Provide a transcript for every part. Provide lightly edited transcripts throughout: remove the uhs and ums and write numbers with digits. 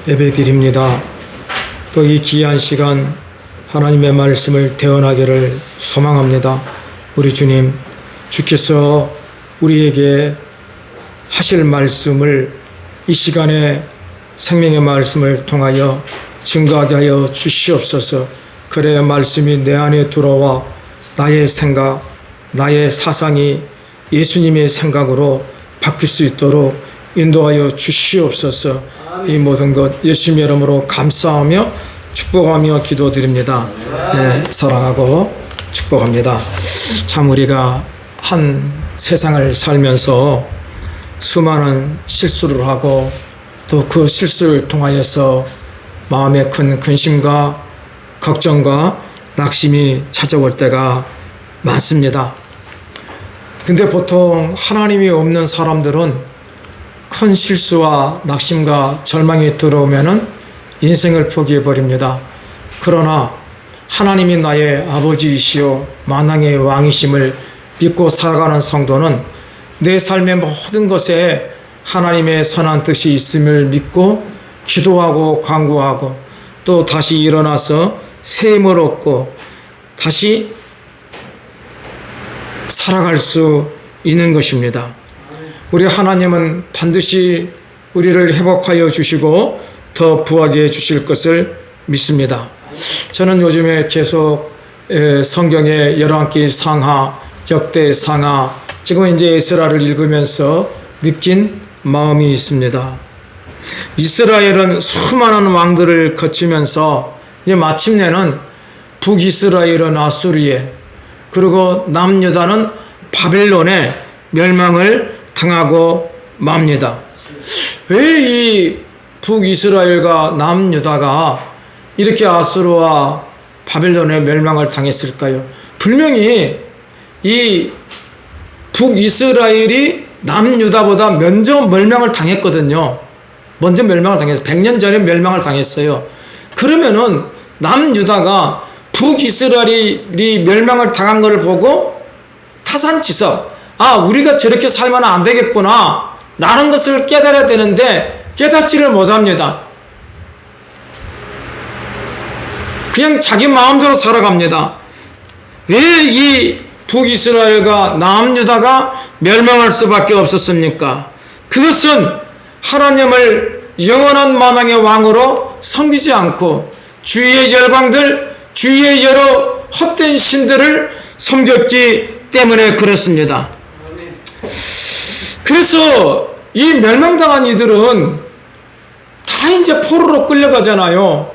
예배드립니다. 또 이 귀한 시간 하나님의 말씀을 대언하기를 소망합니다. 우리 주님, 주께서 우리에게 하실 말씀을 이 시간에 생명의 말씀을 통하여 증거하게 하여 주시옵소서. 그래야 말씀이 내 안에 들어와 나의 생각, 나의 사상이 예수님의 생각으로 바뀔 수 있도록 인도하여 주시옵소서. 이 모든 것 예수님의 이름으로 감사하며 축복하며 기도드립니다. 네, 사랑하고 축복합니다. 참 우리가 한 세상을 살면서 수많은 실수를 하고 또 그 실수를 통하여서 마음에 큰 근심과 걱정과 낙심이 찾아올 때가 많습니다. 근데 보통 하나님이 없는 사람들은 큰 실수와 낙심과 절망이 들어오면은 인생을 포기해 버립니다. 그러나 하나님이 나의 아버지이시오 만왕의 왕이심을 믿고 살아가는 성도는 내 삶의 모든 것에 하나님의 선한 뜻이 있음을 믿고 기도하고 간구하고 또 다시 일어나서 새 힘을 얻고 다시 살아갈 수 있는 것입니다. 우리 하나님은 반드시 우리를 회복하여 주시고 더 부하게 해주실 것을 믿습니다. 저는 요즘에 계속 성경의 열왕기 상하, 역대 상하, 지금 이제 에스라를 읽으면서 느낀 마음이 있습니다. 이스라엘은 수많은 왕들을 거치면서 이제 마침내는 북이스라엘은 아수리에, 그리고 남유다는 바벨론에 멸망을 당하고 맙니다. 왜 이 북이스라엘과 남유다가 이렇게 아수르와 바벨론에 멸망을 당했을까요? 분명히 이 북이스라엘이 남유다보다 먼저 멸망을 당했거든요. 먼저 멸망을 당했어요. 100년 전에 멸망을 당했어요. 그러면은 남유다가 북이스라엘이 멸망을 당한 것을 보고 타산지석, 아, 우리가 저렇게 살면 안 되겠구나 라는 것을 깨달아야 되는데 깨닫지를 못합니다. 그냥 자기 마음대로 살아갑니다. 왜 이 북이스라엘과 남유다가 멸망할 수밖에 없었습니까? 그것은 하나님을 영원한 만왕의 왕으로 섬기지 않고 주위의 열방들, 주위의 여러 헛된 신들을 섬겼기 때문에 그렇습니다. 그래서 이 멸망당한 이들은 다 이제 포로로 끌려가잖아요.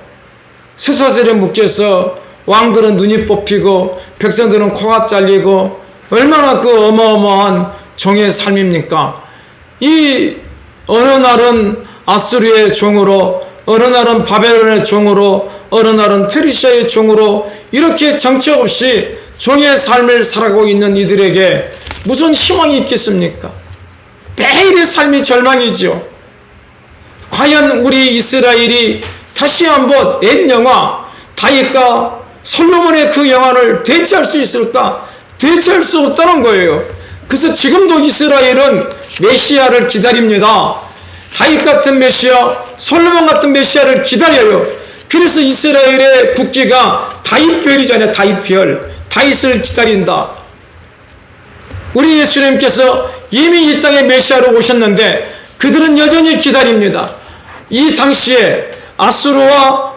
쇠사슬에 묶여서 왕들은 눈이 뽑히고 백성들은 코가 잘리고 얼마나 그 어마어마한 종의 삶입니까? 이 어느 날은 아수르의 종으로, 어느 날은 바벨론의 종으로, 어느 날은 페르시아의 종으로 이렇게 정처 없이 종의 삶을 살아가고 있는 이들에게 무슨 희망이 있겠습니까? 매일의 삶이 절망이죠. 과연 우리 이스라엘이 다시 한번 옛 영화 다윗과 솔로몬의 그 영화를 대체할 수 있을까? 대체할 수 없다는 거예요. 그래서 지금도 이스라엘은 메시아를 기다립니다. 다윗 같은 메시아, 솔로몬 같은 메시아를 기다려요. 그래서 이스라엘의 국기가 다윗별이잖아요. 다윗별. 다윗을 기다린다. 우리 예수님께서 이미 이 땅에 메시아로 오셨는데 그들은 여전히 기다립니다. 이 당시에 아수르와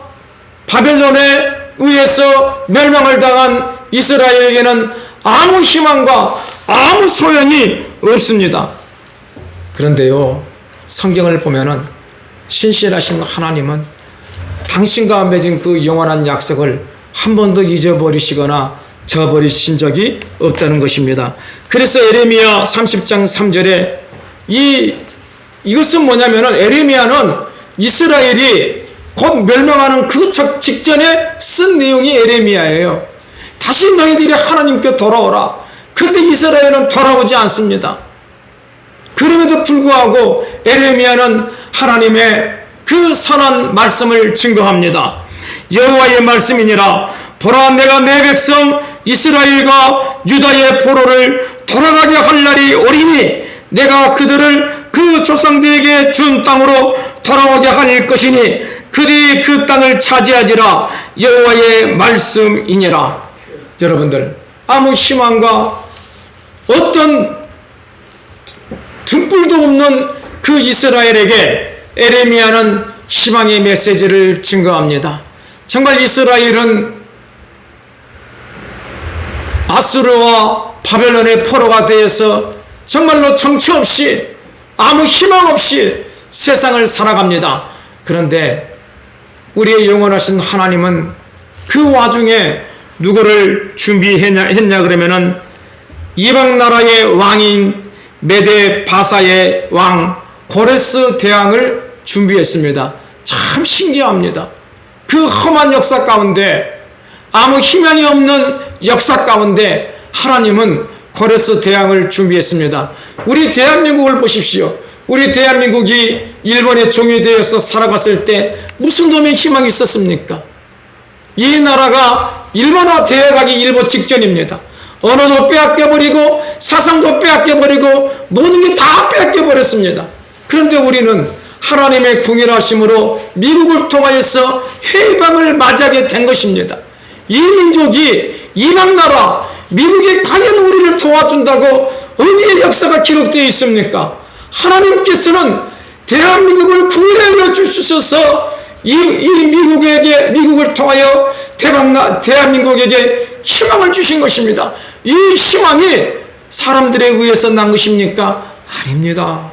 바벨론에 의해서 멸망을 당한 이스라엘에게는 아무 희망과 아무 소용이 없습니다. 그런데요, 성경을 보면은 신실하신 하나님은 당신과 맺은 그 영원한 약속을 한 번도 잊어버리시거나 저버리신 적이 없다는 것입니다. 그래서 에레미야 30장 3절에 이것은 뭐냐면은 에레미야는 이스라엘이 곧 멸망하는 그 직전에 쓴 내용이 에레미야예요. 다시 너희들이 하나님께 돌아오라. 근데 이스라엘은 돌아오지 않습니다. 그럼에도 불구하고 에레미야는 하나님의 그 선한 말씀을 증거합니다. 여호와의 말씀이니라. 보라, 내가 내 백성 이스라엘과 유다의 포로를 돌아가게 할 날이 오리니 내가 그들을 그 조상들에게 준 땅으로 돌아오게 할 것이니 그들이 그 땅을 차지하지라. 여호와의 말씀이니라. 여러분들, 아무 희망과 어떤 등불도 없는 그 이스라엘에게 에레미야는 희망의 메시지를 증거합니다. 정말 이스라엘은 아수르와 바벨론의 포로가 되어서 정말로 정처 없이 아무 희망 없이 세상을 살아갑니다. 그런데 우리의 영원하신 하나님은 그 와중에 누구를 준비했냐 그러면은 이방 나라의 왕인 메데 바사의 왕 고레스 대왕을 준비했습니다. 참 신기합니다. 그 험한 역사 가운데, 아무 희망이 없는 역사 가운데 하나님은 고레스 대왕을 준비했습니다. 우리 대한민국을 보십시오. 우리 대한민국이 일본의 종이 되어서 살아갔을 때 무슨 놈의 희망이 있었습니까? 이 나라가 일본화 되어가기 일보 직전입니다. 언어도 빼앗겨버리고 사상도 빼앗겨버리고 모든 게 다 빼앗겨버렸습니다. 그런데 우리는 하나님의 궁일하심으로 미국을 통하여서 해방을 맞이하게 된 것입니다. 이 민족이 이방 나라 미국이 과연 우리를 도와준다고 어디에 역사가 기록되어 있습니까? 하나님께서는 대한민국을 구원하여 주셔서 이 미국을 통하여 대한민국에게 희망을 주신 것입니다. 이 희망이 사람들에 의해서 난 것입니까? 아닙니다.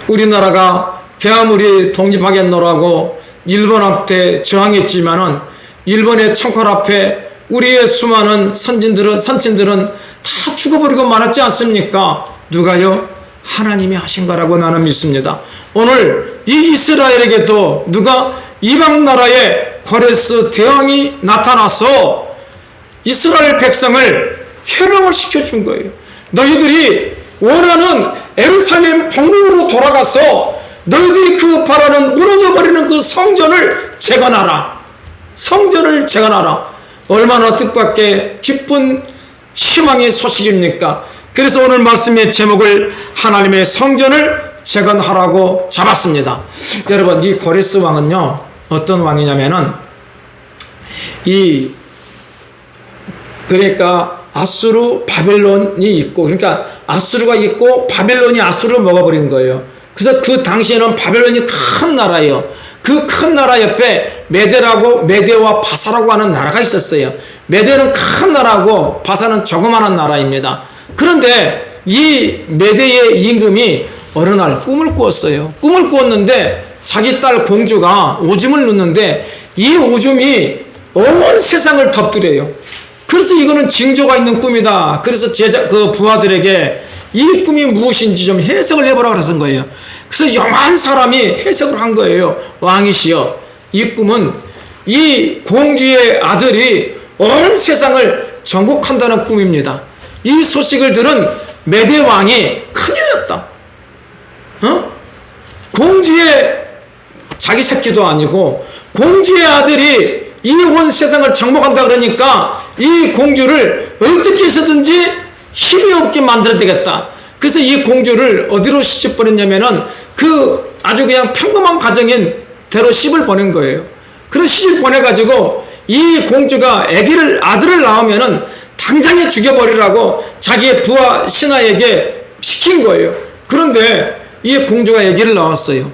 우리나라가 아무리 독립하겠노라고 일본한테 저항했지만은 일본의 총칼 앞에 우리의 수많은 선진들은 다 죽어버리고 말았지 않습니까? 누가요? 하나님이 하신 거라고 나는 믿습니다. 오늘 이 이스라엘에게도 누가 이방 나라의 고레스 대왕이 나타나서 이스라엘 백성을 해방을 시켜준 거예요. 너희들이 원하는 예루살렘 복국으로 돌아가서 너희들이 그 바라는 무너져버리는 그 성전을 재건하라. 성전을 재건하라. 얼마나 뜻밖의 기쁜 희망의 소식입니까? 그래서 오늘 말씀의 제목을 하나님의 성전을 재건하라고 잡았습니다. 여러분, 이 고레스 왕은요, 어떤 왕이냐면은 그러니까 아수르 바벨론이 있고, 그러니까 아수르가 있고 바벨론이 아수르를 먹어버린 거예요. 그래서 그 당시에는 바벨론이 큰 나라예요. 그 큰 나라 옆에 메데와 바사라고 하는 나라가 있었어요. 메데는 큰 나라고 바사는 조그마한 나라입니다. 그런데 이 메데의 임금이 어느 날 꿈을 꾸었어요. 꿈을 꾸었는데 자기 딸 공주가 오줌을 누는데 이 오줌이 온 세상을 덮드려요. 그래서 이거는 징조가 있는 꿈이다. 그래서 부하들에게 이 꿈이 무엇인지 좀 해석을 해보라고 그러는 거예요. 그래서 영한 사람이 해석을 한 거예요. 왕이시여, 이 꿈은 이 공주의 아들이 온 세상을 정복한다는 꿈입니다. 이 소식을 들은 메데 왕이 큰일 났다. 공주의 자기 새끼도 아니고 공주의 아들이 이 온 세상을 정복한다 그러니까 이 공주를 어떻게 해서든지 힘이 없게 만들어야 되겠다. 그래서 이 공주를 어디로 시집 보냈냐면은 그 아주 그냥 평범한 가정인 대로 시집을 보낸 거예요. 그래서 시집 보내가지고 이 공주가 아들을 낳으면은 당장에 죽여버리라고 자기의 부하 신하에게 시킨 거예요. 그런데 이 공주가 아기를 낳았어요.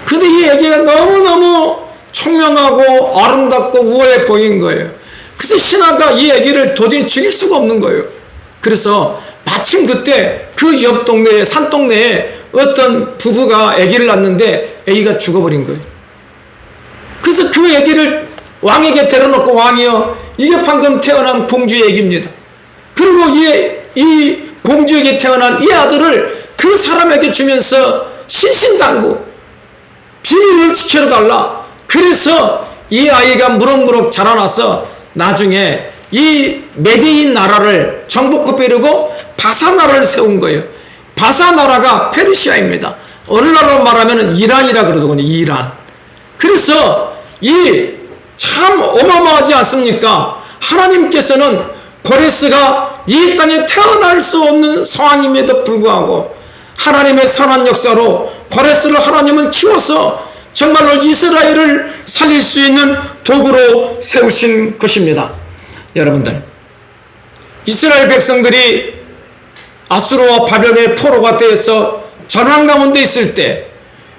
근데 이 아기가 너무너무 총명하고 아름답고 우아해 보인 거예요. 그래서 신하가 이 아기를 도저히 죽일 수가 없는 거예요. 그래서 마침 그때 그 옆 동네에, 산동네에 어떤 부부가 아기를 낳는데 아기가 죽어버린 거예요. 그래서 그 아기를 왕에게 데려놓고, 왕이여, 이게 방금 태어난 공주의 아기입니다. 그리고 이 공주에게 태어난 이 아들을 그 사람에게 주면서 신신당부 비밀을 지켜달라. 그래서 이 아이가 무럭무럭 자라나서 나중에 이 메데인 나라를 정복해 빼려고 바사 나라를 세운 거예요. 바사 나라가 페르시아입니다. 오늘날로 말하면 이란이라 그러더군요. 이란. 그래서 이 참 어마어마하지 않습니까? 하나님께서는 고레스가 이 땅에 태어날 수 없는 상황임에도 불구하고 하나님의 선한 역사로 고레스를 하나님은 키워서 정말로 이스라엘을 살릴 수 있는 도구로 세우신 것입니다. 여러분들, 이스라엘 백성들이 아수르와 바벨론의 포로가 되어서 전황 가운데 있을 때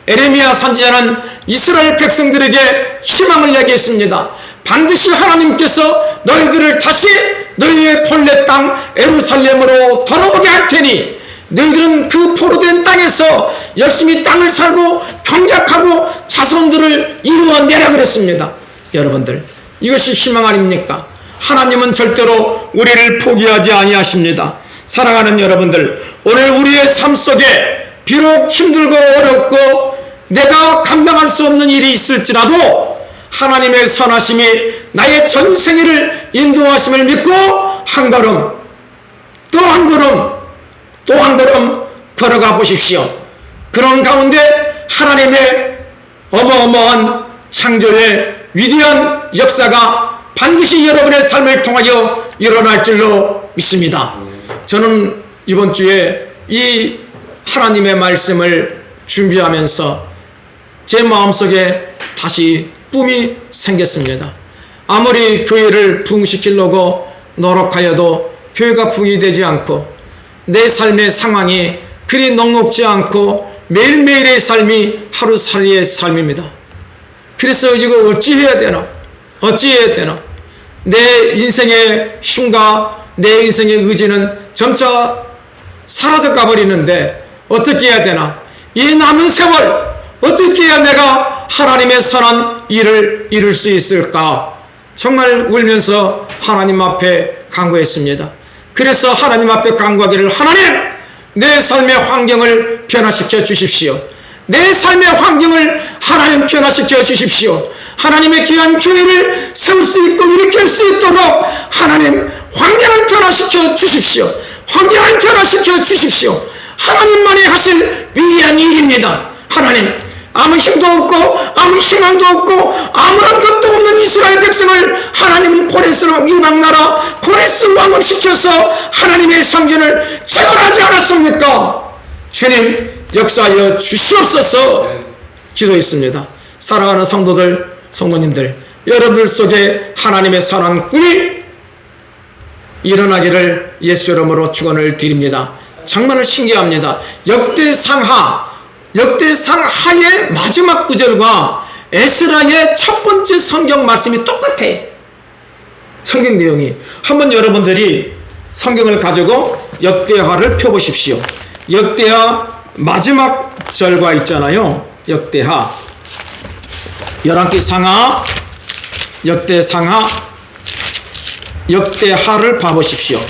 에레미야 선지자는 이스라엘 백성들에게 희망을 얘기했습니다. 반드시 하나님께서 너희들을 다시 너희의 본래 땅 예루살렘으로 돌아오게 할 테니 너희들은 그 포로된 땅에서 열심히 땅을 살고 경작하고 자손들을 이루어내라 그랬습니다. 여러분들, 이것이 희망 아닙니까? 하나님은 절대로 우리를 포기하지 아니하십니다. 사랑하는 여러분들, 오늘 우리의 삶 속에 비록 힘들고 어렵고 내가 감당할 수 없는 일이 있을지라도 하나님의 선하심이 나의 전생애를 인도하심을 믿고 한 걸음 또 한 걸음 또 한 걸음 걸어가 보십시오. 그런 가운데 하나님의 어마어마한 창조의 위대한 역사가 반드시 여러분의 삶을 통하여 일어날 줄로 믿습니다. 저는 이번 주에 이 하나님의 말씀을 준비하면서 제 마음속에 다시 꿈이 생겼습니다. 아무리 교회를 부흥시키려고 노력하여도 교회가 부흥이 되지 않고 내 삶의 상황이 그리 녹록지 않고 매일매일의 삶이 하루살이의 삶입니다. 그래서 이거 어찌해야 되나? 어찌해야 되나? 내 인생의 힘과 내 인생의 의지는 점차 사라져 가버리는데 어떻게 해야 되나? 이 남은 세월 어떻게 해야 내가 하나님의 선한 일을 이룰 수 있을까? 정말 울면서 하나님 앞에 간구했습니다. 그래서 하나님 앞에 간구하기를, 하나님, 내 삶의 환경을 변화시켜 주십시오. 내 삶의 환경을 하나님 변화시켜 주십시오. 하나님의 귀한 교회를 세울 수 있고 일으킬 수 있도록 하나님 환경을 변화시켜 주십시오. 환경을 변화시켜 주십시오. 하나님만이 하실 위대한 일입니다. 하나님, 아무 힘도 없고 아무 희망도 없고 아무런 것도 없는 이스라엘 백성을 하나님은 고레스 이방 나라 고레스 왕을 시켜서 하나님의 성전을 재건하지 않았습니까? 주님, 역사하여 주시옵소서 기도했습니다. 사랑하는 성도들, 성도님들, 여러분들 속에 하나님의 선한 꿈이 일어나기를 예수 이름으로 축원을 드립니다. 정말 신기합니다. 역대상하의 마지막 구절과 에스라의 첫 번째 성경 말씀이 똑같아요. 성경 내용이. 한번 여러분들이 성경을 가지고 역대하를 펴보십시오. 역대하 마지막 절과 있잖아요. 역대하 11개 상하, 역대상하, 역대하를 봐보십시오.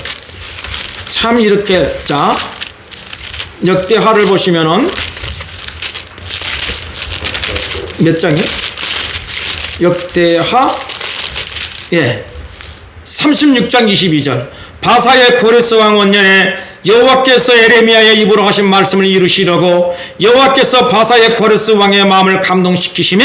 참 이렇게, 자, 역대하를 보시면은 몇 장이요? 역대하 36장 22절. 바사의 고레스 왕 원년에 여호와께서 에레미야의 입으로 하신 말씀을 이루시려고 여호와께서 바사의 고레스 왕의 마음을 감동시키심에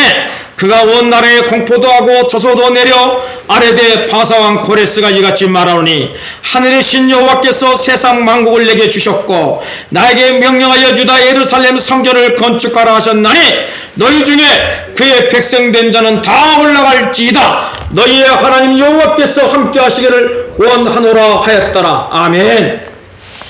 그가 온 나라에 공포도 하고 조소도 내려 아뢰되 바사 왕 고레스가 이같이 말하노니 하늘의 신 여호와께서 세상 만국을 내게 주셨고 나에게 명령하여 유다 예루살렘 성전을 건축하라 하셨나니 너희 중에 그의 백성된 자는 다 올라갈지이다. 너희의 하나님 여호와께서 함께 하시기를 원하노라 하였더라. 아멘.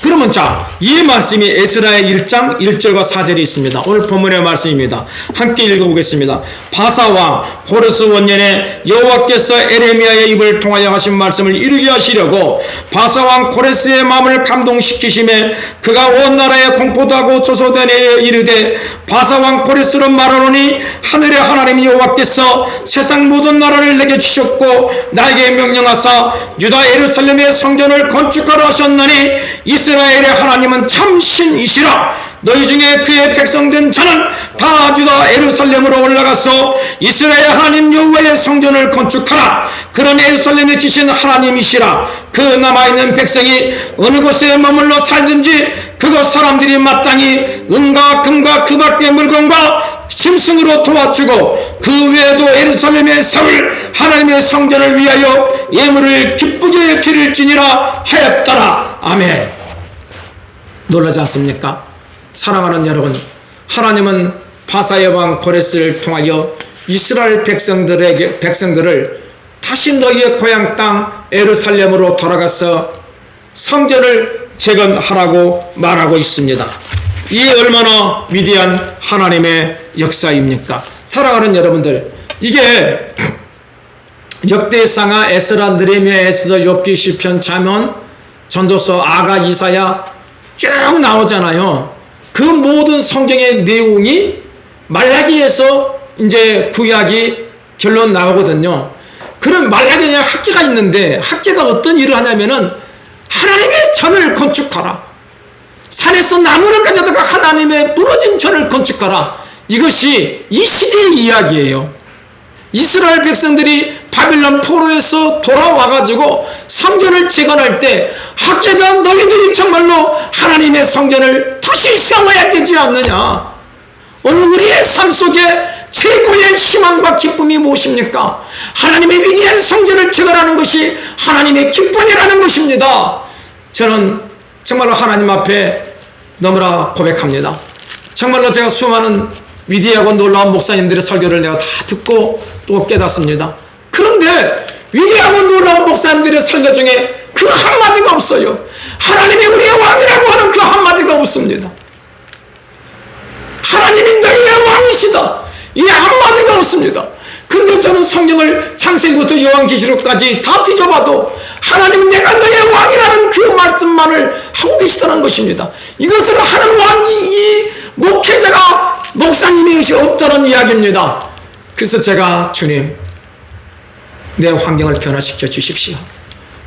그러면 자, 이 말씀이 에스라의 1장 1절과 4절이 있습니다. 오늘 본문의 말씀입니다. 함께 읽어보겠습니다. 바사왕 고레스 원년에 여호와께서 에레미야의 입을 통하여 하신 말씀을 이루게 하시려고 바사왕 고레스의 마음을 감동시키심에 그가 온 나라에 공포도 하고 조소되내 이르되 바사왕 고레스로 말하노니 하늘의 하나님 여호와께서 세상 모든 나라를 내게 주셨고 나에게 명령하사 유다 예루살렘의 성전을 건축하라 하셨나니 이스라엘의 하나님은 참 신이시라. 너희 중에 그의 백성된 자는 다 유다 예루살렘으로 올라가서 이스라엘 하나님 여호와의 성전을 건축하라. 그런 예루살렘에 계신 하나님이시라. 그 남아있는 백성이 어느 곳에 머물러 살든지 그곳 사람들이 마땅히 은과 금과 그 밖의 물건과 짐승으로 도와주고 그 외에도 예루살렘에 세울 하나님의 성전을 위하여 예물을 기쁘게 드릴지니라 하였더라. 아멘. 놀라지 않습니까? 사랑하는 여러분, 하나님은 바사의 왕 고레스를 통하여 이스라엘 백성들을 다시 너희의 고향 땅 예루살렘으로 돌아가서 성전을 재건하라고 말하고 있습니다. 이게 얼마나 위대한 하나님의 역사입니까? 사랑하는 여러분들, 이게 역대상하, 에스라, 느헤미야, 에스더, 욥기, 시편, 잠언, 전도서, 아가, 이사야 쭉 나오잖아요. 그 모든 성경의 내용이 말라기에서 이제 구약이 결론 나오거든요. 그런 말라기에 학계가 있는데, 학계가 어떤 일을 하냐면은 하나님의 전을 건축하라, 산에서 나무를 가져다가 하나님의 무너진 전을 건축하라. 이것이 이 시대의 이야기예요. 이스라엘 백성들이 바빌론 포로에서 돌아와가지고 성전을 재건할 때 학계가 너희들이 정말로 하나님의 성전을 다시 세워야 되지 않느냐. 오늘 우리의 삶 속에 최고의 희망과 기쁨이 무엇입니까? 하나님의 위대한 성전을 재건하는 것이 하나님의 기쁨이라는 것입니다. 저는 정말로 하나님 앞에 너무나 고백합니다. 정말로 제가 수많은 위대하고 놀라운 목사님들의 설교를 내가 다 듣고 또 깨닫습니다. 그런데 위대하고 놀라운 목사님들의 설교 중에 그 한마디가 없어요. 하나님이 우리의 왕이라고 하는 그 한마디가 없습니다. 하나님이 너희의 왕이시다, 이 한마디가 없습니다. 근데 저는 성경을 창세기부터 요한계시록까지 다 뒤져봐도 하나님은 내가 너의 왕이라는 그 말씀만을 하고 계시다는 것입니다. 이것을 하는 왕이 이 목회자가, 목사님이 없다는 이야기입니다. 그래서 제가 주님, 내 환경을 변화시켜 주십시오.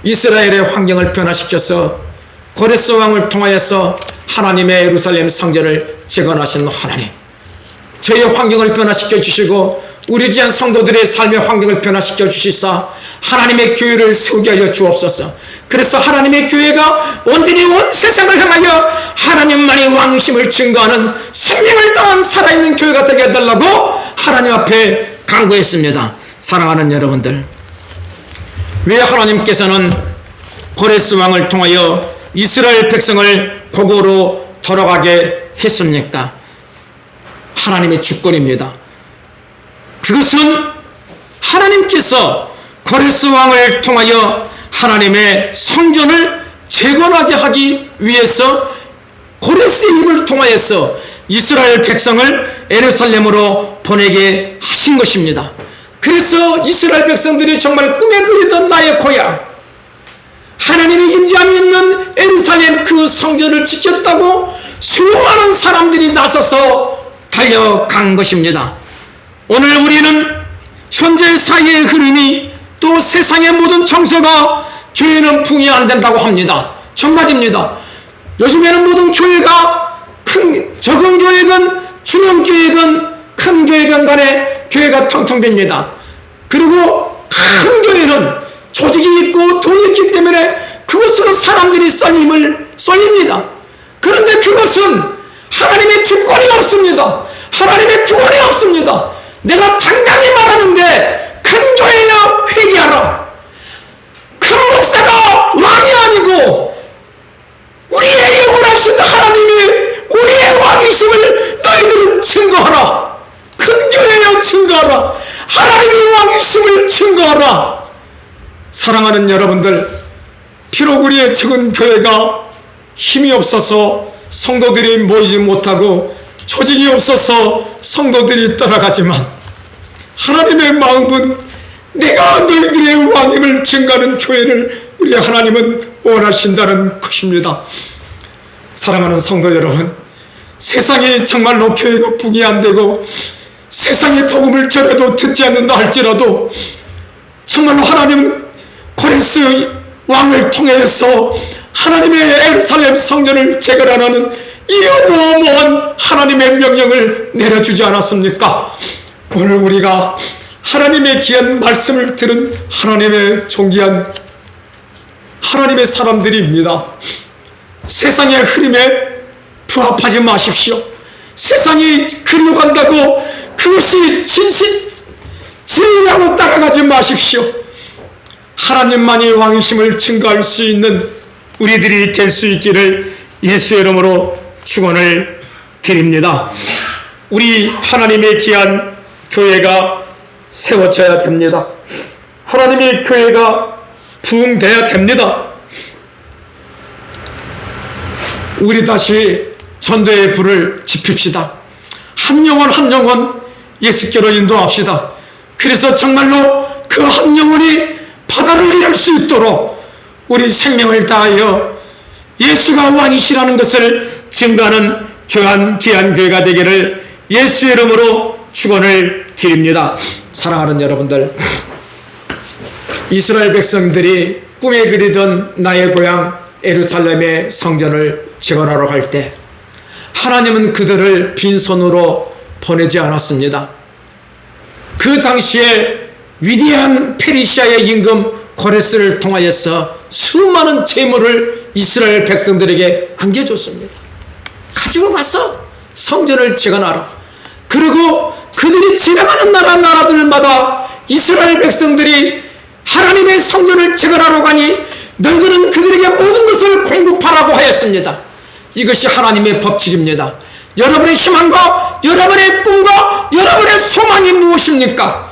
이스라엘의 환경을 변화시켜서 고레스 왕을 통하여서 하나님의 예루살렘 성전을 재건하신 하나님, 저의 환경을 변화시켜 주시고 우리 귀한 성도들의 삶의 환경을 변화시켜 주시사 하나님의 교회를 세우게 하여 주옵소서. 그래서 하나님의 교회가 온전히 온 세상을 향하여 하나님만이 왕이심을 증거하는 생명을 다한 살아있는 교회가 되게 해달라고 하나님 앞에 간구했습니다. 사랑하는 여러분들, 왜 하나님께서는 고레스 왕을 통하여 이스라엘 백성을 고국으로 돌아가게 했습니까? 하나님의 주권입니다. 그것은 하나님께서 고레스 왕을 통하여 하나님의 성전을 재건하게 하기 위해서 고레스의 입을 통하여서 이스라엘 백성을 예루살렘으로 보내게 하신 것입니다. 그래서 이스라엘 백성들이 정말 꿈에 그리던 나의 고향, 하나님의 임재함이 있는 예루살렘 그 성전을 지켰다고 수많은 사람들이 나서서 달려간 것입니다. 오늘 우리는 현재 사회의 흐름이 또 세상의 모든 정서가 교회는 붕이 안 된다고 합니다. 정말입니다. 요즘에는 모든 교회가 적은 교회건 중형 교회건 큰 교회건 간에 교회가 텅텅 빕니다. 그리고 큰 교회는 조직이 있고 돈이 있기 때문에 그것으로 사람들이 쏠립니다. 그런데 그것은 하나님의 주권이 없습니다. 하나님의 구원이 없습니다. 내가 당당히 말하는데, 큰 교회여 회개하라. 큰 목사가 왕이 아니고 우리에게 원하신 하나님이 우리의 왕이심을 너희들은 증거하라. 큰 교회여 증거하라. 하나님의 왕이심을 증거하라. 사랑하는 여러분들, 비록 우리의 적은 교회가 힘이 없어서 성도들이 모이지 못하고 조직이 없어서 성도들이 떠나가지만 하나님의 마음은 내가 너희들의 왕임을 증거하는 교회를 우리 하나님은 원하신다는 것입니다. 사랑하는 성도 여러분, 세상이 정말로 교회가 붕이 안 되고 세상의 복음을 전해도 듣지 않는다 할지라도 정말로 하나님은 고레스 왕을 통해서 하나님의 예루살렘 성전을 재건하는 이 어마어마한 하나님의 명령을 내려주지 않았습니까? 오늘 우리가 하나님의 귀한 말씀을 들은 하나님의 존귀한 하나님의 사람들입니다. 세상의 흐름에 부합하지 마십시오. 세상이 글로 간다고 그것이 진리라고 따라가지 마십시오. 하나님만이 왕이심을 증거할 수 있는 우리들이 될 수 있기를 예수의 이름으로 축원을 드립니다. 우리 하나님의 귀한 교회가 세워져야 됩니다. 하나님의 교회가 부흥돼야 됩니다. 우리 다시 전도의 불을 지핍시다. 한 영혼 한 영혼 예수께로 인도합시다. 그래서 정말로 그 한 영혼이 바다를 이룰 수 있도록 우리 생명을 다하여 예수가 왕이시라는 것을 증거하는 귀한 교회가 되기를 예수 이름으로 축원을 드립니다. 사랑하는 여러분들, 이스라엘 백성들이 꿈에 그리던 나의 고향 예루살렘의 성전을 재건하러 갈 때 하나님은 그들을 빈손으로 보내지 않았습니다. 그 당시에 위대한 페르시아의 임금 고레스를 통하여서 수많은 재물을 이스라엘 백성들에게 안겨줬습니다. 가지고 가서 성전을 재건하라. 그리고 그들이 지나가는 나라들마다 이스라엘 백성들이 하나님의 성전을 재건하러 가니 너희들은 그들에게 모든 것을 공급하라고 하였습니다. 이것이 하나님의 법칙입니다. 여러분의 희망과 여러분의 꿈과 여러분의 소망이 무엇입니까?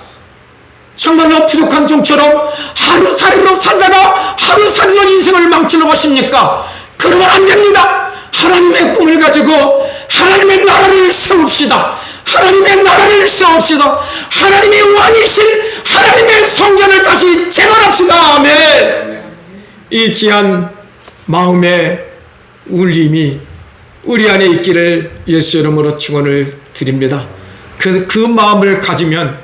정말로 부족한 종처럼 하루살이로 살다가 하루살이로 인생을 망치려고 하십니까? 그러면 안 됩니다. 하나님의 꿈을 가지고 하나님의 나라를 세웁시다. 하나님의 나라를 세웁시다. 하나님의 왕이신 하나님의 성전을 다시 재건합시다. 아멘. 이 귀한 마음의 울림이 우리 안에 있기를 예수 이름으로 축원을 드립니다. 그 마음을 가지면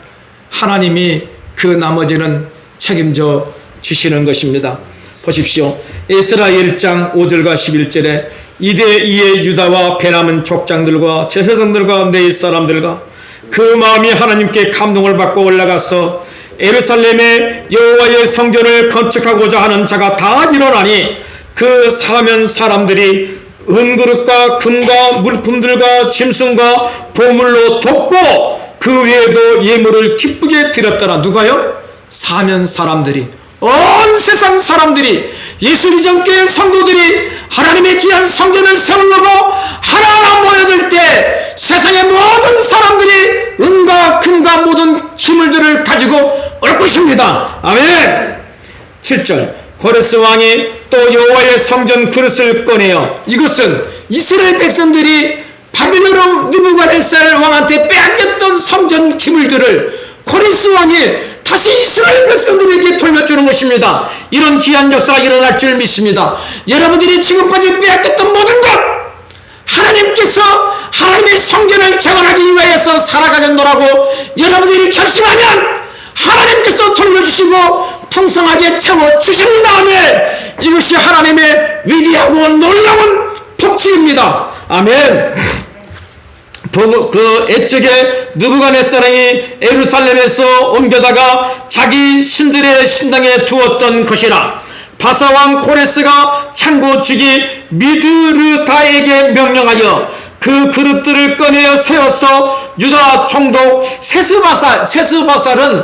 하나님이 그 나머지는 책임져 주시는 것입니다. 보십시오. 에스라 1장 5절과 11절에 이대 이에 유다와 베냐민 족장들과 제사장들과 가운데 이 사람들과 그 마음이 하나님께 감동을 받고 올라가서 예루살렘의 여호와의 성전을 건축하고자 하는 자가 다 일어나니 그 사면 사람들이 은그릇과 금과 물품들과 짐승과 보물로 돕고 그 외에도 예물을 기쁘게 드렸더라. 누가요? 사면 사람들이, 온 세상 사람들이, 예수 이전교회 성도들이 하나님의 귀한 성전을 세우려고 하나하나 모여들 때 세상의 모든 사람들이 은과 금과 모든 기물들을 가지고 올 것입니다. 아멘. 7절 고레스 왕이 또 여호와의 성전 그릇을 꺼내어, 이것은 이스라엘 백성들이 바빌론 느부갓네살 왕한테 빼앗겼던 성전 기물들을 고레스 왕이 다시 이스라엘 백성들에게 돌려주는 것입니다. 이런 귀한 역사가 일어날 줄 믿습니다. 여러분들이 지금까지 빼앗겼던 모든 것, 하나님께서 하나님의 성전을 재건하기 위해서 살아가겠노라고 여러분들이 결심하면 하나님께서 돌려주시고 풍성하게 채워주십니다. 아멘. 이것이 하나님의 위대하고 놀라운 법칙입니다. 아멘. 그 옛적에 느부갓네살이 예루살렘에서 옮겨다가 자기 신들의 신당에 두었던 것이라 바사왕 고레스가 창고 주기 미드르다에게 명령하여 그 그릇들을 꺼내어 세워서 유다 총독 세스바살은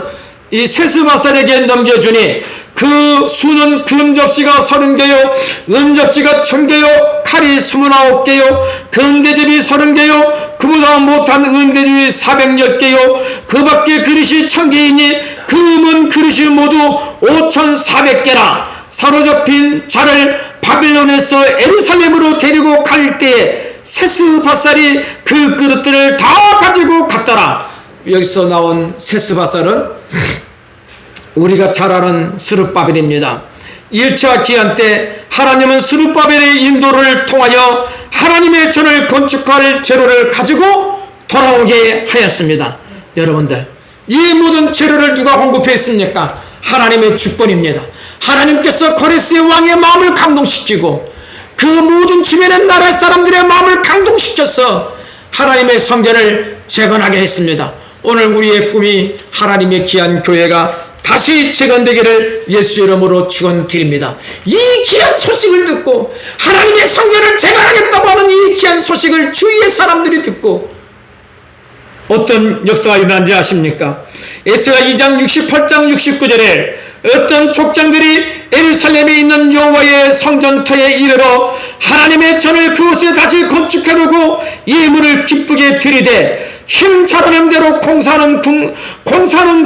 이 세스바살에게 넘겨주니 그 수는 금접시가 30개요 은접시가 1000개요 칼이 29개요 은대접이 30개요 그보다 못한 은대접이 410개요 그 밖에 그릇이 1000개이니 금은 그릇이 모두 5400개라 사로잡힌 자를 바빌론에서 예루살렘으로 데리고 갈 때에 세스바살이 그 그릇들을 다 가지고 갔더라. 여기서 나온 세스바살은 우리가 잘 아는 스룹바벨입니다. 1차 기한 때 하나님은 스룹바벨의 인도를 통하여 하나님의 전을 건축할 재료를 가지고 돌아오게 하였습니다. 여러분들, 이 모든 재료를 누가 공급했습니까? 하나님의 주권입니다. 하나님께서 고레스의 왕의 마음을 감동시키고 그 모든 주변의 나라 사람들의 마음을 감동시켜서 하나님의 성전을 재건하게 했습니다. 오늘 우리의 꿈이 하나님의 귀한 교회가 다시 재건되기를 예수 이름으로 축원드립니다. 이 귀한 소식을 듣고 하나님의 성전을 재건하겠다고 하는 이 귀한 소식을 주위의 사람들이 듣고 어떤 역사가 일어난지 아십니까? 에스라 2장 68장 69절에 어떤 족장들이 예루살렘에 있는 여호와의 성전터에 이르러 하나님의 전을 그곳에 다시 건축하려고 예물을 기쁘게 드리되 힘 차려낸 대로 공사는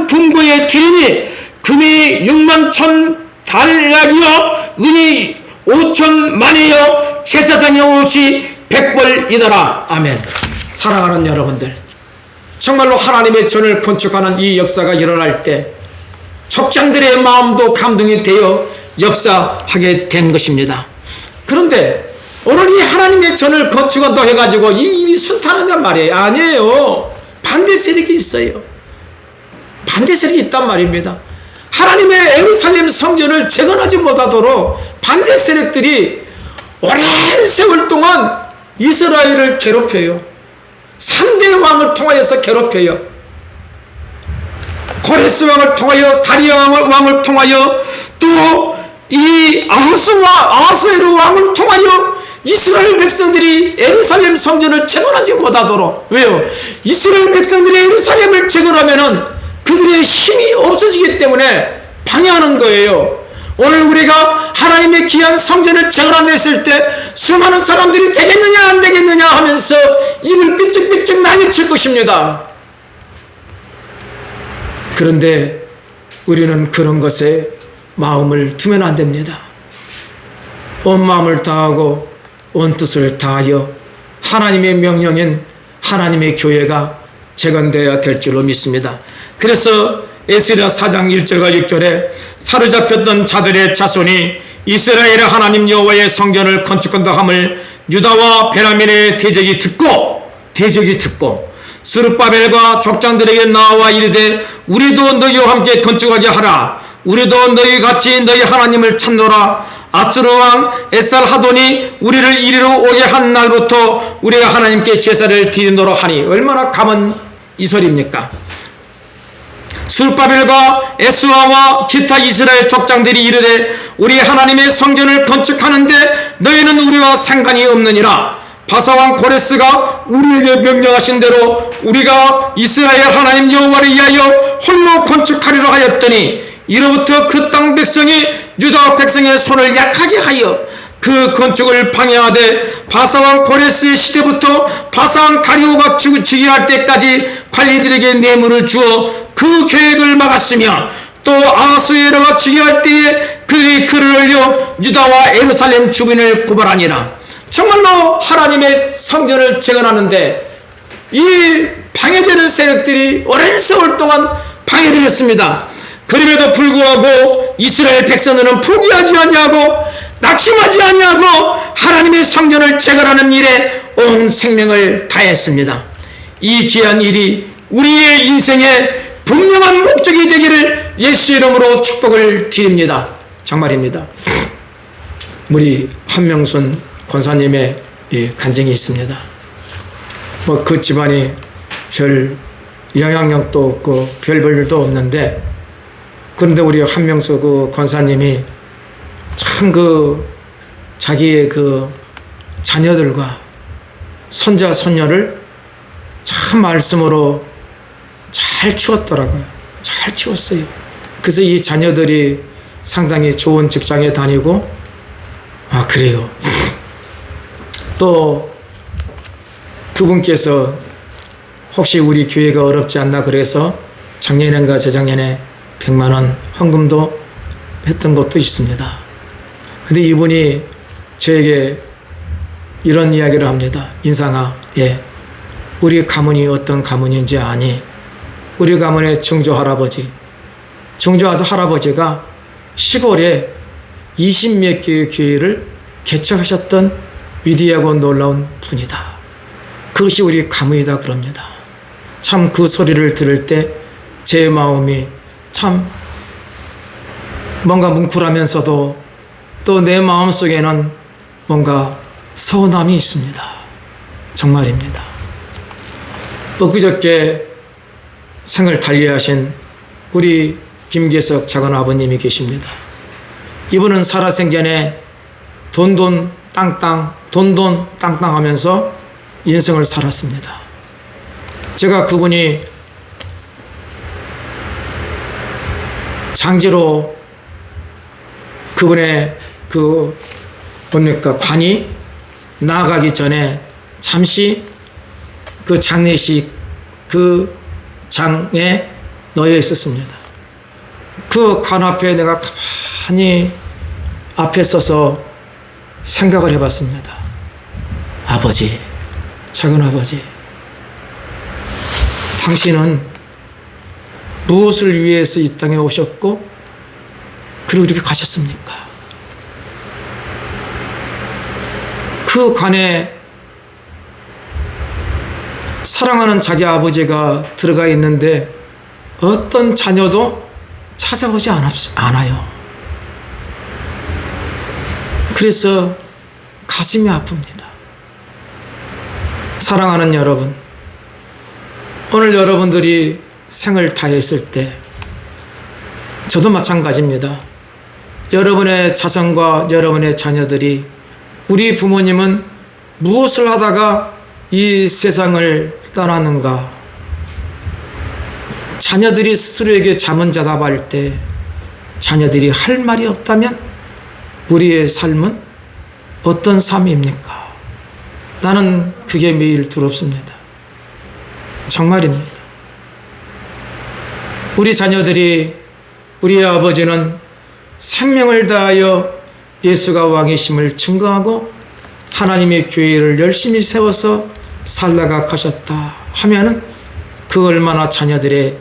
궁고에 드리니 금이 6만 천 달락이요 은이 5천 만이요 제사장의 옷이 100벌이더라. 아멘. 사랑하는 여러분들, 정말로 하나님의 전을 건축하는 이 역사가 일어날 때 족장들의 마음도 감동이 되어 역사하게 된 것입니다. 그런데 오늘 이 하나님의 전을 건축한다고 해가지고 이 일이 순탄하냐 말이에요. 아니에요. 반대 세력이 있어요. 반대 세력이 있단 말입니다. 하나님의 예루살렘 성전을 재건하지 못하도록 반대 세력들이 오랜 세월 동안 이스라엘을 괴롭혀요. 3대 왕을 통하여서 괴롭혀요. 고레스 왕을 통하여, 다리아 왕을 통하여, 또 이 아하수에로 왕을 통하여 이스라엘 백성들이 예루살렘 성전을 재건하지 못하도록. 왜요? 이스라엘 백성들이 예루살렘을 재건하면은 그들의 힘이 없어지기 때문에 방해하는 거예요. 오늘 우리가 하나님의 귀한 성전을 재건했을 때 수많은 사람들이 되겠느냐 안 되겠느냐 하면서 입을 삐쩍삐쩍 난리칠 것입니다. 그런데 우리는 그런 것에 마음을 두면 안 됩니다. 온 마음을 다하고 온 뜻을 다하여 하나님의 명령인 하나님의 교회가 재건되어야 될 줄로 믿습니다. 그래서 에스라 4장 1절과 6절에 사로잡혔던 자들의 자손이 이스라엘의 하나님 여호와의 성전을 건축한다 함을 유다와 베냐민의 대적이 듣고 스룹바벨과 족장들에게 나와 이르되 우리도 너희와 함께 건축하게 하라. 우리도 너희 같이 너희 하나님을 찾노라. 아수르 왕 에살하돈이 우리를 이리로 오게 한 날부터 우리가 하나님께 제사를 드리노라 하니. 얼마나 감은 이설입니까? 스룹바벨과 에스와와 기타 이스라엘 족장들이 이르되 우리 하나님의 성전을 건축하는데 너희는 우리와 상관이 없느니라. 바사왕 고레스가 우리에게 명령하신 대로 우리가 이스라엘 하나님 여호와를 위하여 홀로 건축하리라 하였더니 이로부터 그 땅 백성이 유다 백성의 손을 약하게 하여 그 건축을 방해하되 바사왕 고레스의 시대부터 바사왕 다리오가 즉위할 때까지 관리들에게 뇌물을 주어 그 계획을 막았으며 또 아하수에로가 즉위할 때에 그들이 글을 올려 유다와 예루살렘 주민을 고발하니라. 정말로 하나님의 성전을 재건하는데 이 방해되는 세력들이 오랜 세월 동안 방해를 했습니다. 그럼에도 불구하고 이스라엘 백성들은 포기하지 아니하고 낙심하지 아니하고 하나님의 성전을 재건하는 일에 온 생명을 다했습니다. 이 귀한 일이 우리의 인생의 분명한 목적이 되기를 예수 이름으로 축복을 드립니다. 정말입니다. 우리 한명순 권사님의 간증이 있습니다. 그 집안이 별 영향력도 없고 별 볼일도 없는데, 그런데 우리 한명수 그 권사님이 참 자기의 자녀들과 손자 손녀를 참 말씀으로 잘 키웠더라고요. 잘 키웠어요. 그래서 이 자녀들이 상당히 좋은 직장에 다니고, 그래요. 또 그분께서 혹시 우리 교회가 어렵지 않나 그래서 작년인가 재작년에 100만 원 헌금도 했던 것도 있습니다. 근데 이분이 저에게 이런 이야기를 합니다. 인상아, 우리 가문이 어떤 가문인지 아니? 우리 가문의 증조 할아버지가 시골에 20몇 개의 교회를 개척하셨던 위대하고 놀라운 분이다. 그것이 우리 가문이다 그럽니다. 참 그 소리를 들을 때 제 마음이 참 뭔가 뭉클하면서도 또 내 마음속에는 뭔가 서운함이 있습니다. 정말입니다. 엊그저께 생을 달리하신 우리 김계석 작은 아버님이 계십니다. 이분은 살아생전에 돈돈 땅땅 하면서 인생을 살았습니다. 제가 그분이 장지로 그분의 관이 나아가기 전에 잠시 장례식 그 장에 놓여 있었습니다. 그 관 앞에 내가 가만히 앞에 서서 생각을 해봤습니다. 아버지, 작은 아버지, 당신은 무엇을 위해서 이 땅에 오셨고 그리고 이렇게 가셨습니까? 그 관에 사랑하는 자기 아버지가 들어가 있는데 어떤 자녀도 찾아오지 않아요. 그래서 가슴이 아픕니다. 사랑하는 여러분, 오늘 여러분들이 생을 다했을 때 저도 마찬가지입니다. 여러분의 자손과 여러분의 자녀들이, 우리 부모님은 무엇을 하다가 이 세상을 떠나는가? 자녀들이 스스로에게 자문자답할 때 자녀들이 할 말이 없다면 우리의 삶은 어떤 삶입니까? 나는 그게 매일 두렵습니다. 정말입니다. 우리 자녀들이, 우리의 아버지는 생명을 다하여 예수가 왕이심을 증거하고 하나님의 교회를 열심히 세워서 살다가 가셨다 하면은 그 얼마나 자녀들의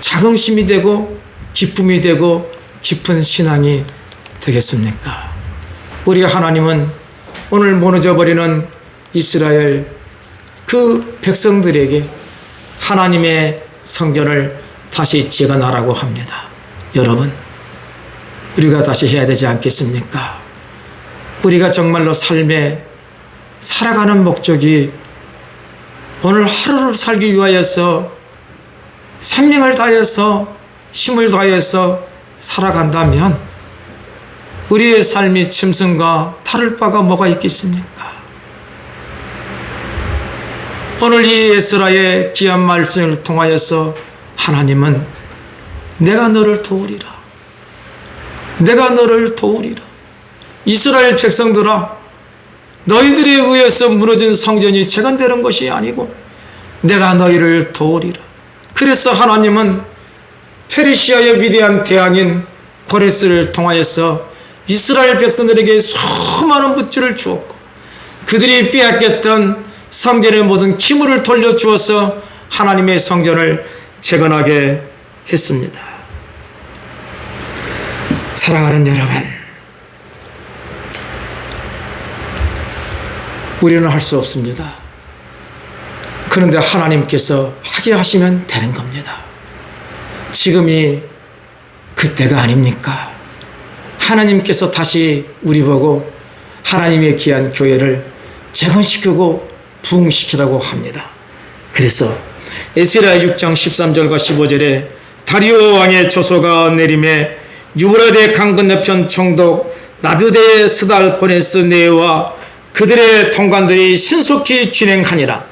자긍심이 되고 기쁨이 되고 깊은 신앙이 되겠습니까? 우리 하나님은 오늘 무너져버리는 이스라엘 그 백성들에게 하나님의 성전을 다시 재건하라고 합니다. 여러분, 우리가 다시 해야 되지 않겠습니까? 우리가 정말로 삶에 살아가는 목적이 오늘 하루를 살기 위하여서 생명을 다해서 힘을 다해서 살아간다면 우리의 삶이 짐승과 다를 바가 뭐가 있겠습니까? 오늘 이 에스라의 귀한 말씀을 통하여서 하나님은 내가 너를 도우리라, 내가 너를 도우리라. 이스라엘 백성들아, 너희들에 의해서 무너진 성전이 재건되는 것이 아니고 내가 너희를 도우리라. 그래서 하나님은 페르시아의 위대한 대왕인 고레스를 통하여서 이스라엘 백성들에게 수많은 붓줄을 주었고 그들이 빼앗겼던 성전의 모든 기물을 돌려주어서 하나님의 성전을 재건하게 했습니다. 사랑하는 여러분, 우리는 할 수 없습니다. 그런데 하나님께서 하게 하시면 되는 겁니다. 지금이 그때가 아닙니까? 하나님께서 다시 우리 보고 하나님의 귀한 교회를 재건시키고 부흥시키라고 합니다. 그래서 에스라 6장 13절과 15절에 다리오 왕의 조서가 내림에 유브라데 강 건너편 총독 나드데 스달포네스 네와 그들의 통관들이 신속히 진행하니라.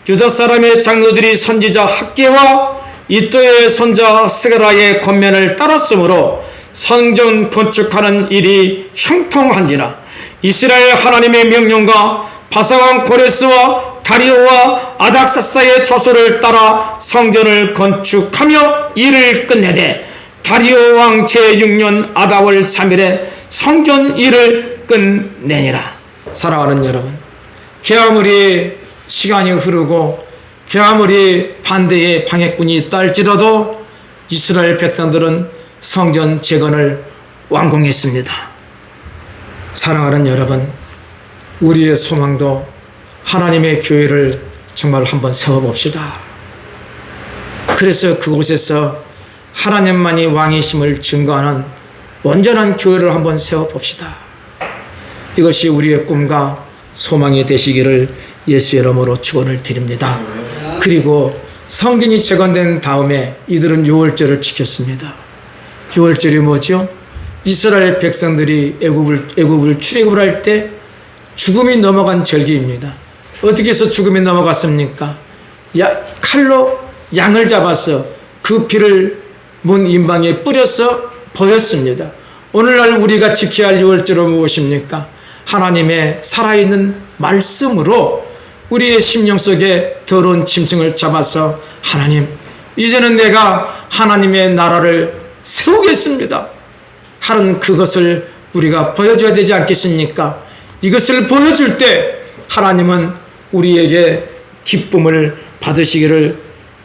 유다 사람의 장로들이 선지자 학개와 이또의 손자 스가라의 권면을 따랐으므로 성전 건축하는 일이 형통한지라. 이스라엘 하나님의 명령과 바사왕 고레스와 다리오와 아닥사스의 조서를 따라 성전을 건축하며 일을 끝내되 다리오 왕 제6년 아다월 3일에 성전 일을 끝내니라. 사랑하는 여러분, 아무리 시간이 흐르고 아무리 반대의 방해꾼이 있다 할지라도 이스라엘 백성들은 성전 재건을 완공했습니다. 사랑하는 여러분, 우리의 소망도 하나님의 교회를 정말 한번 세워봅시다. 그래서 그곳에서 하나님만이 왕이심을 증거하는 온전한 교회를 한번 세워봅시다. 이것이 우리의 꿈과 소망이 되시기를 예수의 이름으로 축원을 드립니다. 그리고 성전이 재건된 다음에 이들은 6월절을 지켰습니다. 6월절이 뭐죠? 이스라엘 백성들이 애굽을 출애굽을 할 때 죽음이 넘어간 절기입니다. 어떻게 해서 죽음이 넘어갔습니까? 칼로 양을 잡아서 그 피를 문 임방에 뿌려서 보였습니다. 오늘날 우리가 지켜야 할 6월절은 무엇입니까? 하나님의 살아있는 말씀으로 우리의 심령 속에 더러운 짐승을 잡아서 하나님, 이제는 내가 하나님의 나라를 세우겠습니다 하는 그것을 우리가 보여줘야 되지 않겠습니까? 이것을 보여줄 때 하나님은 우리에게 기쁨을 받으시기를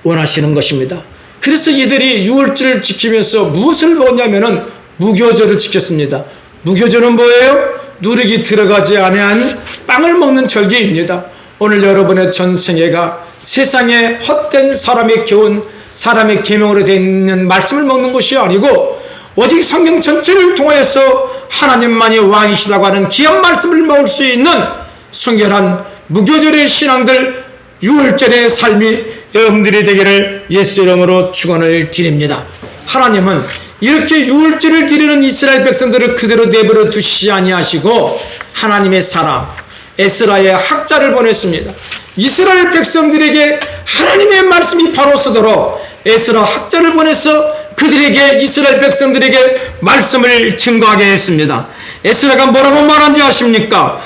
원하시는 것입니다. 그래서 이들이 유월절을 지키면서 무엇을 먹었냐면은 무교절을 지켰습니다. 무교절은 뭐예요? 누룩이 들어가지 아니한 빵을 먹는 절기입니다. 오늘 여러분의 전생애가 세상에 헛된 사람의 교훈, 사람의 계명으로 되어 있는 말씀을 먹는 것이 아니고 오직 성경 전체를 통하여서 하나님만이 왕이시라고 하는 귀한 말씀을 먹을 수 있는 순결한 무교절의 신앙들, 유월절의 삶이 여러분들이 되기를 예수 이름으로 축원을 드립니다. 하나님은 이렇게 유월절을 드리는 이스라엘 백성들을 그대로 내버려 두시지 아니하시고 하나님의 사람 에스라의 학자를 보냈습니다. 이스라엘 백성들에게 하나님의 말씀이 바로 서도록 에스라 학자를 보내서 그들에게, 이스라엘 백성들에게 말씀을 증거하게 했습니다. 에스라가 뭐라고 말한지 아십니까?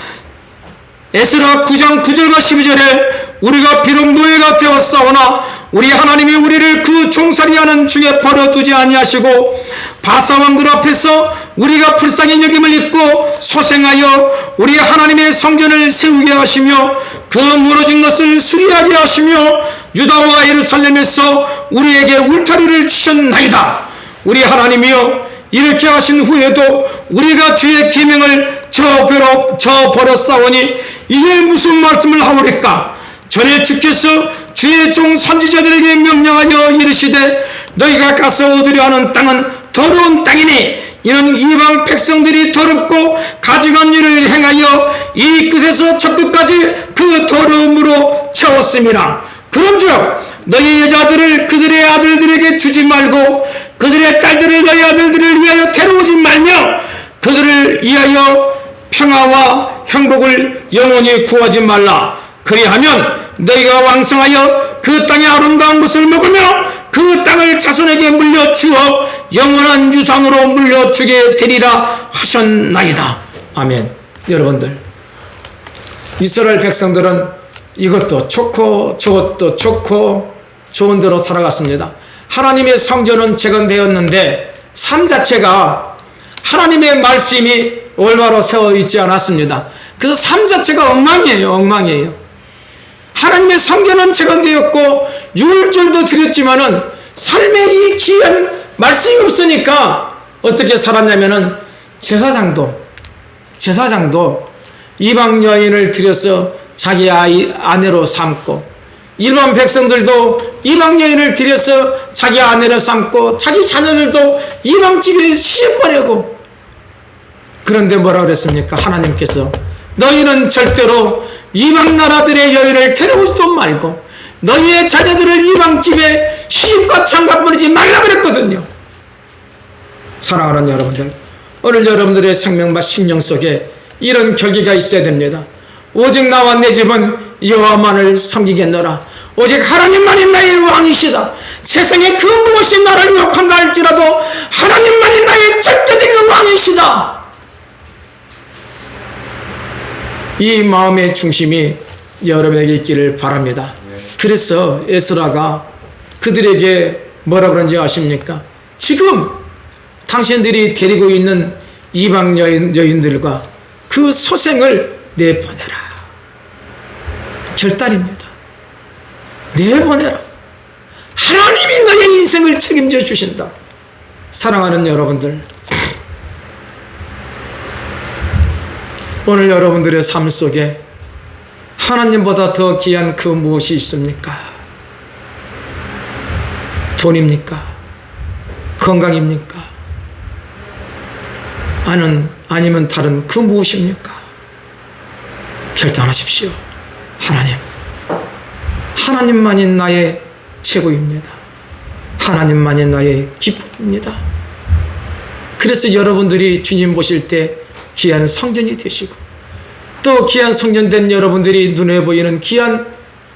에스라 9장 9절과 12절에 우리가 비록 노예가 되었사오나 우리 하나님이 우리를 그 종살이하는 중에 버려두지 아니하시고 바사 왕들 앞에서 우리가 불쌍히 여김을 입고 소생하여 우리 하나님의 성전을 세우게 하시며 그 무너진 것을 수리하게 하시며 유다와 예루살렘에서 우리에게 울타리를 주셨나이다. 우리 하나님이여, 이렇게 하신 후에도 우리가 주의 계명을 저버렸사오니 이게 무슨 말씀을 하오리까? 전에 주께서 주의 종 선지자들에게 명령하여 이르시되 너희가 가서 얻으려 하는 땅은 더러운 땅이니 이는 이방 백성들이 더럽고 가증한 일을 행하여 이 끝에서 저 끝까지 그 더러움으로 채웠음이라. 그런즉 너희 여자들을 그들의 아들들에게 주지 말고 그들의 딸들을 너희 아들들을 위하여 데려오지 말며 그들을 위하여 평화와 행복을 영원히 구하지 말라. 그리하면 너희가 왕성하여 그 땅의 아름다운 것을 먹으며 그 땅을 자손에게 물려주어 영원한 유산으로 물려주게 되리라 하셨나이다. 아멘. 여러분들, 이스라엘 백성들은 이것도 좋고 저것도 좋고 좋은 대로 살아갔습니다. 하나님의 성전은 재건되었는데 삶 자체가 하나님의 말씀이 올바로 세워 있지 않았습니다. 그래서 삶 자체가 엉망이에요. 엉망이에요. 하나님의 성전은 재건되었고 유월절도 드렸지만은 삶에 이 귀한 말씀이 없으니까 어떻게 살았냐면은 제사장도 이방 여인을 들여서 자기 아내로 삼고 일반 백성들도 이방 여인을 들여서 자기 아내로 삼고 자기 자녀들도 이방 집에 시집보내고. 그런데 뭐라 그랬습니까? 하나님께서 너희는 절대로 이방 나라들의 여인을 데려오지도 말고 너희의 자녀들을 이방 집에 시집과 장가 보내지 말라 그랬거든요. 사랑하는 여러분들, 오늘 여러분들의 생명과 심령 속에 이런 결기가 있어야 됩니다. 오직 나와 내 집은 여호와만을 섬기겠노라. 오직 하나님만이 나의 왕이시다. 세상에 그 무엇이 나를 욕한다 할지라도 하나님만이 나의 절대적인 왕이시다. 이 마음의 중심이 여러분에게 있기를 바랍니다. 그래서 에스라가 그들에게 뭐라 그런지 아십니까? 지금 당신들이 데리고 있는 이방 여인들과 그 소생을 내보내라. 결단입니다. 내보내라. 하나님이 너의 인생을 책임져 주신다. 사랑하는 여러분들, 오늘 여러분들의 삶 속에 하나님보다 더 귀한 그 무엇이 있습니까? 돈입니까? 건강입니까? 아니면 다른 그 무엇입니까? 결단하십시오. 하나님만이 나의 최고입니다. 하나님만이 나의 기쁨입니다. 그래서 여러분들이 주님 보실 때 귀한 성전이 되시고 또 귀한 성전된 여러분들이 눈에 보이는 귀한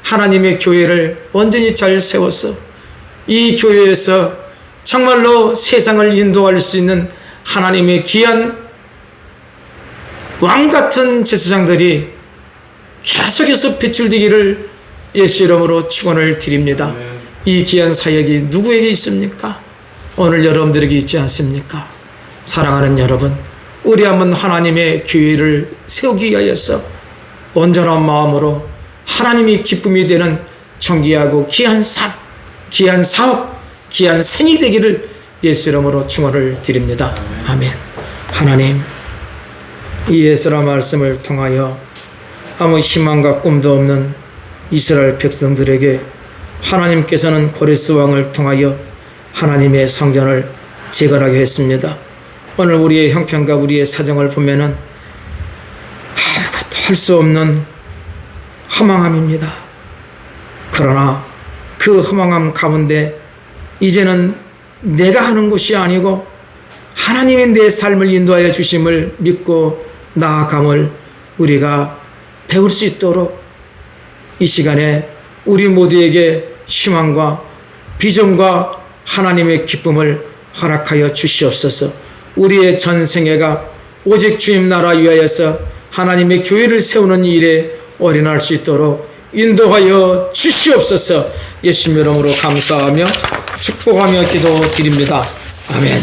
하나님의 교회를 온전히 잘 세워서 이 교회에서 정말로 세상을 인도할 수 있는 하나님의 귀한 왕같은 제사장들이 계속해서 배출되기를 예수 이름으로 축원을 드립니다. 이 귀한 사역이 누구에게 있습니까? 오늘 여러분들에게 있지 않습니까? 사랑하는 여러분, 우리 한번 하나님의 교회를 세우기 위하여서 온전한 마음으로 하나님이 기쁨이 되는 존귀하고 귀한 삶, 귀한 사업, 귀한 생이 되기를 예수 이름으로 축원을 드립니다. 아멘. 하나님, 이 예수라 말씀을 통하여 아무 희망과 꿈도 없는 이스라엘 백성들에게 하나님께서는 고레스 왕을 통하여 하나님의 성전을 재건하게 했습니다. 오늘 우리의 형편과 우리의 사정을 보면은 아무것도 할 수 없는 허망함입니다. 그러나 그 허망함 가운데 이제는 내가 하는 것이 아니고 하나님이 내 삶을 인도하여 주심을 믿고 나아감을 우리가 배울 수 있도록 이 시간에 우리 모두에게 희망과 비전과 하나님의 기쁨을 허락하여 주시옵소서. 우리의 전생애가 오직 주님 나라 위하여서 하나님의 교회를 세우는 일에 올인할 수 있도록 인도하여 주시옵소서. 예수님 이름으로 감사하며 축복하며 기도드립니다. 아멘.